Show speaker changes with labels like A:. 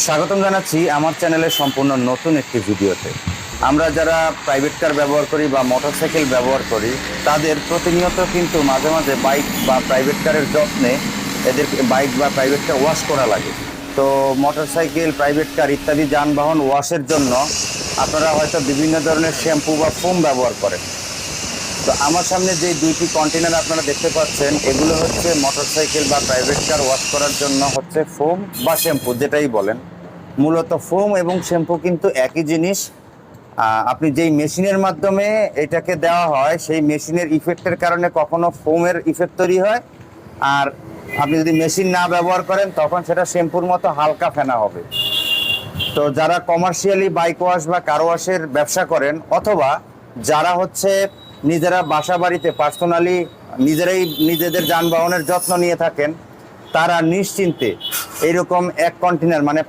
A: স্বাগতম জানাচ্ছি আমার চ্যানেলের সম্পূর্ণ নতুন একটি ভিডিওতে। আমরা যারা প্রাইভেট কার ব্যবহার করি বা মোটরসাইকেল ব্যবহার করি, তাদের প্রতিনিয়ত কিন্তু মাঝে মাঝে বাইক বা প্রাইভেট কারের যত্নে এদের বাইক বা প্রাইভেট কার ওয়াশ করা লাগে। তো মোটরসাইকেল, প্রাইভেট কার ইত্যাদি যানবাহন ওয়াশের জন্য আপনারা হয়তো বিভিন্ন ধরনের শ্যাম্পু বা ফোম ব্যবহার করেন। তো আমার সামনে যে দুইটি কন্টেনার আপনারা দেখতে পাচ্ছেন, এগুলো হচ্ছে মোটরসাইকেল বা প্রাইভেট কার ওয়াশ করার জন্য হচ্ছে ফোম বা শ্যাম্পু, যেটাই বলেন। মূলত ফোম এবং শ্যাম্পু কিন্তু একই জিনিস। আপনি যেই মেশিনের মাধ্যমে এটাকে দেওয়া হয়, সেই মেশিনের ইফেক্টের কারণে কখনো ফোমের ইফেক্ট তৈরি হয়, আর আপনি যদি মেশিন না ব্যবহার করেন তখন সেটা শ্যাম্পুর মতো হালকা ফেনা হবে। তো যারা কমার্শিয়ালি বাইক ওয়াশ বা কার ওয়াশের ব্যবসা করেন, অথবা যারা হচ্ছে নিজেরা বাসা বাড়িতে পার্সোনালি নিজেরাই নিজেদের যানবাহনের যত্ন নিয়ে থাকেন, তারা নিশ্চিন্তে এইরকম এক কন্টেনার মানে